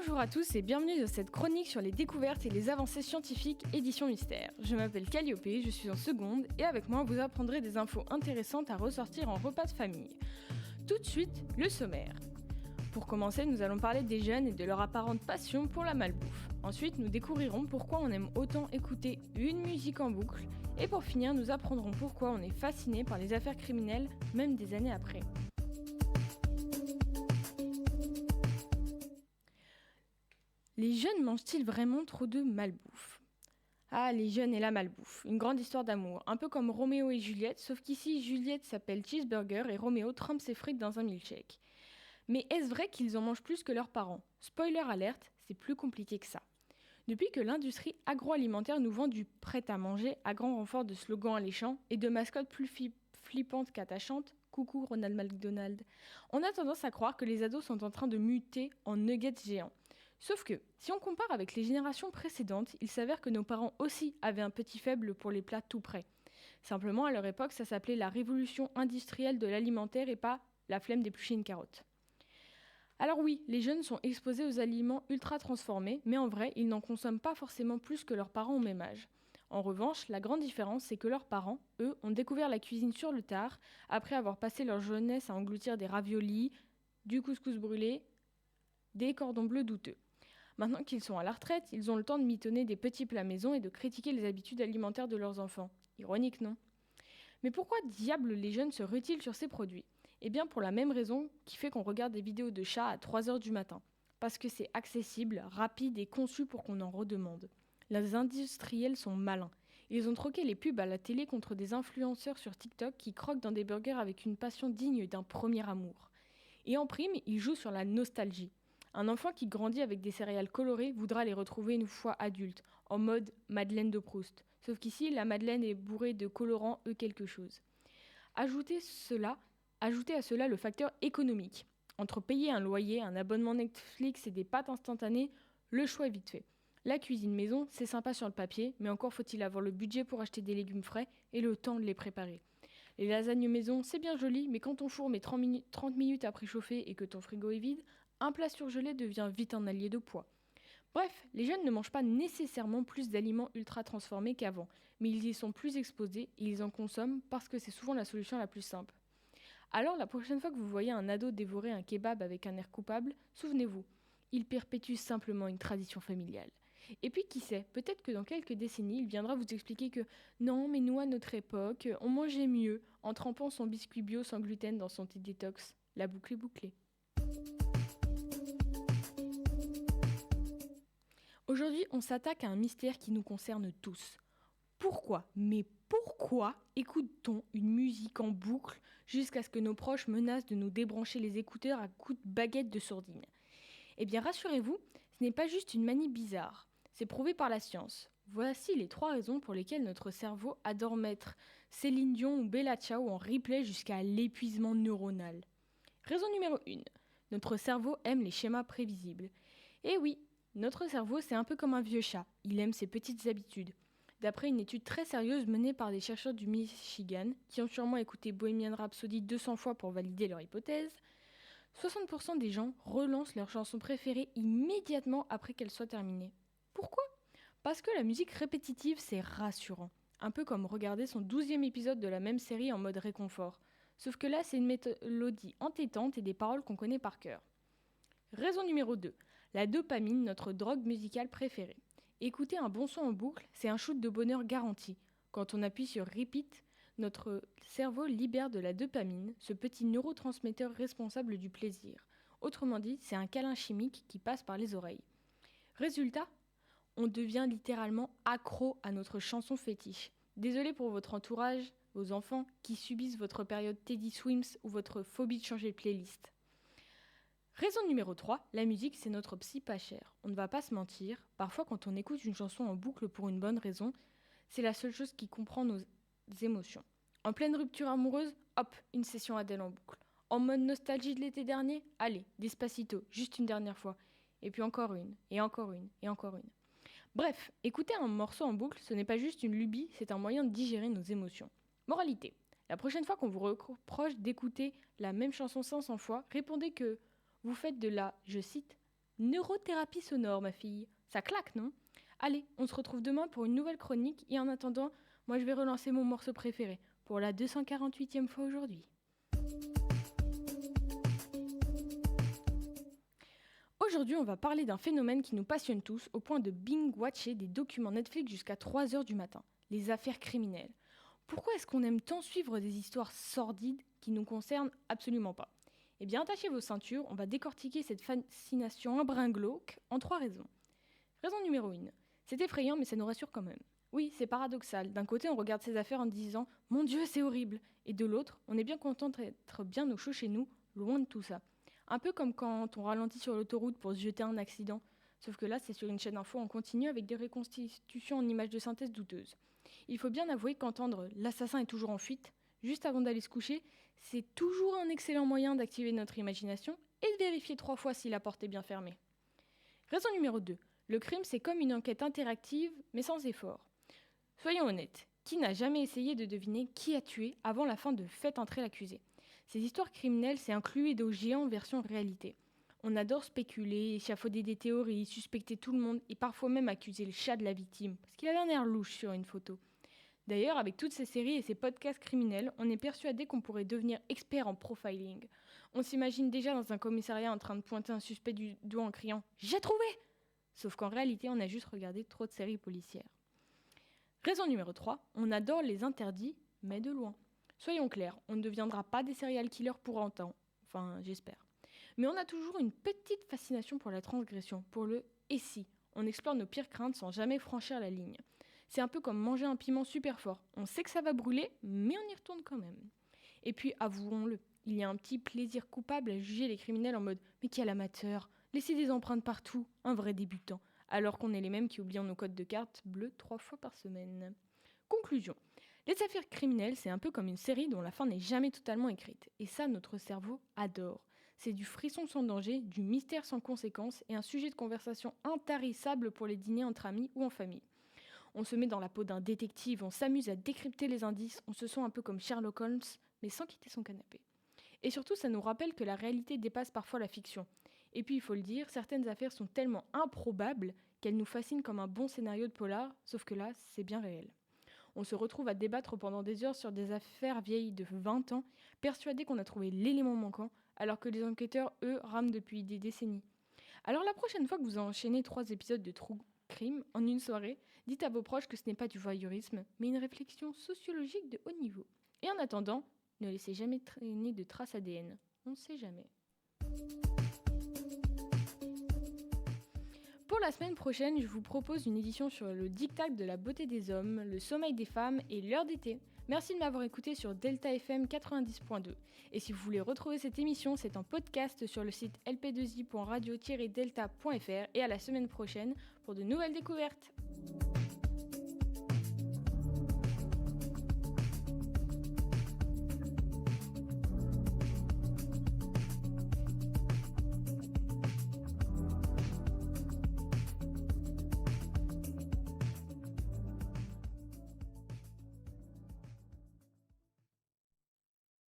Bonjour à tous et bienvenue dans cette chronique sur les découvertes et les avancées scientifiques édition Mystère. Je m'appelle Calliope, je suis en seconde et avec moi vous apprendrez des infos intéressantes à ressortir en repas de famille. Tout de suite, le sommaire. Pour commencer, nous allons parler des jeunes et de leur apparente passion pour la malbouffe. Ensuite, nous découvrirons pourquoi on aime autant écouter une musique en boucle. Et pour finir, nous apprendrons pourquoi on est fasciné par les affaires criminelles, même des années après. Les jeunes mangent-ils vraiment trop de malbouffe ? Ah, les jeunes et la malbouffe, une grande histoire d'amour, un peu comme Roméo et Juliette, sauf qu'ici Juliette s'appelle Cheeseburger et Roméo trempe ses frites dans un milkshake. Mais est-ce vrai qu'ils en mangent plus que leurs parents ? Spoiler alerte, c'est plus compliqué que ça. Depuis que l'industrie agroalimentaire nous vend du prêt-à-manger à grand renfort de slogans alléchants et de mascottes plus flippantes qu'attachantes, coucou Ronald McDonald, on a tendance à croire que les ados sont en train de muter en nuggets géants. Sauf que, si on compare avec les générations précédentes, il s'avère que nos parents aussi avaient un petit faible pour les plats tout prêts. Simplement, à leur époque, ça s'appelait la révolution industrielle de l'alimentaire et pas la flemme d'éplucher une carotte. Alors oui, les jeunes sont exposés aux aliments ultra transformés, mais en vrai, ils n'en consomment pas forcément plus que leurs parents au même âge. En revanche, la grande différence, c'est que leurs parents, eux, ont découvert la cuisine sur le tard, après avoir passé leur jeunesse à engloutir des raviolis, du couscous brûlé, des cordons bleus douteux. Maintenant qu'ils sont à la retraite, ils ont le temps de mitonner des petits plats maison et de critiquer les habitudes alimentaires de leurs enfants. Ironique, non ? Mais pourquoi diable les jeunes se ruent-ils sur ces produits ? Eh bien pour la même raison qui fait qu'on regarde des vidéos de chats à 3h du matin. Parce que c'est accessible, rapide et conçu pour qu'on en redemande. Les industriels sont malins. Ils ont troqué les pubs à la télé contre des influenceurs sur TikTok qui croquent dans des burgers avec une passion digne d'un premier amour. Et en prime, ils jouent sur la nostalgie. Un enfant qui grandit avec des céréales colorées voudra les retrouver une fois adulte, en mode Madeleine de Proust. Sauf qu'ici, la Madeleine est bourrée de colorants quelque chose. Ajoutez à cela le facteur économique. Entre payer un loyer, un abonnement Netflix et des pâtes instantanées, le choix est vite fait. La cuisine maison, c'est sympa sur le papier, mais encore faut-il avoir le budget pour acheter des légumes frais et le temps de les préparer. Les lasagnes maison, c'est bien joli, mais quand ton four met 30 minutes à préchauffer et que ton frigo est vide, un plat surgelé devient vite un allié de poids. Bref, les jeunes ne mangent pas nécessairement plus d'aliments ultra transformés qu'avant, mais ils y sont plus exposés et ils en consomment parce que c'est souvent la solution la plus simple. Alors la prochaine fois que vous voyez un ado dévorer un kebab avec un air coupable, souvenez-vous, il perpétue simplement une tradition familiale. Et puis qui sait, peut-être que dans quelques décennies, il viendra vous expliquer que non, mais nous à notre époque, on mangeait mieux en trempant son biscuit bio sans gluten dans son thé détox. La boucle est bouclée. Aujourd'hui, on s'attaque à un mystère qui nous concerne tous. Pourquoi, mais pourquoi écoute-t-on une musique en boucle jusqu'à ce que nos proches menacent de nous débrancher les écouteurs à coups de baguette de sourdine ? Eh bien, rassurez-vous, ce n'est pas juste une manie bizarre. C'est prouvé par la science. Voici les 3 raisons pour lesquelles notre cerveau adore mettre Céline Dion ou Bella Ciao en replay jusqu'à l'épuisement neuronal. Raison numéro 1. Notre cerveau aime les schémas prévisibles. Et oui, notre cerveau, c'est un peu comme un vieux chat. Il aime ses petites habitudes. D'après une étude très sérieuse menée par des chercheurs du Michigan, qui ont sûrement écouté Bohemian Rhapsody 200 fois pour valider leur hypothèse, 60% des gens relancent leur chanson préférée immédiatement après qu'elle soit terminée. Pourquoi ? Parce que la musique répétitive, c'est rassurant. Un peu comme regarder son 12e épisode de la même série en mode réconfort. Sauf que là, c'est une mélodie entêtante et des paroles qu'on connaît par cœur. Raison numéro 2. La dopamine, notre drogue musicale préférée. Écouter un bon son en boucle, c'est un shoot de bonheur garanti. Quand on appuie sur repeat, notre cerveau libère de la dopamine, ce petit neurotransmetteur responsable du plaisir. Autrement dit, c'est un câlin chimique qui passe par les oreilles. Résultat, on devient littéralement accro à notre chanson fétiche. Désolé pour votre entourage, vos enfants, qui subissent votre période Teddy Swims ou votre phobie de changer de playlist. Raison numéro 3, la musique c'est notre psy pas cher. On ne va pas se mentir, parfois quand on écoute une chanson en boucle pour une bonne raison, c'est la seule chose qui comprend nos émotions. En pleine rupture amoureuse, hop, une session Adèle en boucle. En mode nostalgie de l'été dernier, allez, Despacito, juste une dernière fois. Et puis encore une, et encore une, et encore une. Bref, écouter un morceau en boucle, ce n'est pas juste une lubie, c'est un moyen de digérer nos émotions. Moralité, la prochaine fois qu'on vous reproche d'écouter la même chanson 500 fois, répondez que vous faites de la, je cite, Neurothérapie sonore, ma fille. Ça claque, non? Allez, on se retrouve demain pour une nouvelle chronique et en attendant, moi je vais relancer mon morceau préféré pour la 248e fois aujourd'hui. Aujourd'hui, on va parler d'un phénomène qui nous passionne tous au point de binge-watcher des documents Netflix jusqu'à 3h du matin, les affaires criminelles. Pourquoi est-ce qu'on aime tant suivre des histoires sordides qui nous concernent absolument pas? Eh bien, attachez vos ceintures, on va décortiquer cette fascination un brin glauque en 3 raisons. Raison numéro 1. C'est effrayant, mais ça nous rassure quand même. Oui, c'est paradoxal. D'un côté, on regarde ces affaires en disant « Mon Dieu, c'est horrible !» Et de l'autre, on est bien content d'être bien au chaud chez nous, loin de tout ça. Un peu comme quand on ralentit sur l'autoroute pour se jeter un accident. Sauf que là, c'est sur une chaîne info en continu avec des reconstitutions en images de synthèse douteuses. Il faut bien avouer qu'entendre « l'assassin est toujours en fuite » juste avant d'aller se coucher, c'est toujours un excellent moyen d'activer notre imagination et de vérifier 3 fois si la porte est bien fermée. Raison numéro 2. Le crime, c'est comme une enquête interactive, mais sans effort. Soyons honnêtes, qui n'a jamais essayé de deviner qui a tué avant la fin de Faites entrer l'accusé? Ces histoires criminelles, c'est un Cluedo géant version réalité. On adore spéculer, échafauder des théories, suspecter tout le monde et parfois même accuser le chat de la victime, parce qu'il avait un air louche sur une photo. D'ailleurs, avec toutes ces séries et ces podcasts criminels, on est persuadé qu'on pourrait devenir expert en profiling. On s'imagine déjà dans un commissariat en train de pointer un suspect du doigt en criant « J'ai trouvé !» Sauf qu'en réalité, on a juste regardé trop de séries policières. Raison numéro 3, on adore les interdits, mais de loin. Soyons clairs, on ne deviendra pas des serial killers pour autant. Enfin, j'espère. Mais on a toujours une petite fascination pour la transgression, pour le « et si ». On explore nos pires craintes sans jamais franchir la ligne. C'est un peu comme manger un piment super fort. On sait que ça va brûler, mais on y retourne quand même. Et puis, avouons-le, il y a un petit plaisir coupable à juger les criminels en mode « Mais quel amateur ! Laissez des empreintes partout, un vrai débutant !» alors qu'on est les mêmes qui oublions nos codes de carte bleus 3 fois par semaine. Conclusion. Les affaires criminelles, c'est un peu comme une série dont la fin n'est jamais totalement écrite. Et ça, notre cerveau adore. C'est du frisson sans danger, du mystère sans conséquence et un sujet de conversation intarissable pour les dîners entre amis ou en famille. On se met dans la peau d'un détective, on s'amuse à décrypter les indices, on se sent un peu comme Sherlock Holmes, mais sans quitter son canapé. Et surtout, ça nous rappelle que la réalité dépasse parfois la fiction. Et puis, il faut le dire, certaines affaires sont tellement improbables qu'elles nous fascinent comme un bon scénario de polar, sauf que là, c'est bien réel. On se retrouve à débattre pendant des heures sur des affaires vieilles de 20 ans, persuadés qu'on a trouvé l'élément manquant, alors que les enquêteurs, eux, rament depuis des décennies. Alors la prochaine fois que vous enchaînez 3 épisodes de True Crime en une soirée, dites à vos proches que ce n'est pas du voyeurisme, mais une réflexion sociologique de haut niveau. Et en attendant, ne laissez jamais traîner de traces ADN. On ne sait jamais. Pour la semaine prochaine, je vous propose une édition sur le diktat de la beauté des hommes, le sommeil des femmes et l'heure d'été. Merci de m'avoir écouté sur Delta FM 90.2. Et si vous voulez retrouver cette émission, c'est en podcast sur le site lp2i.radio-delta.fr et à la semaine prochaine pour de nouvelles découvertes.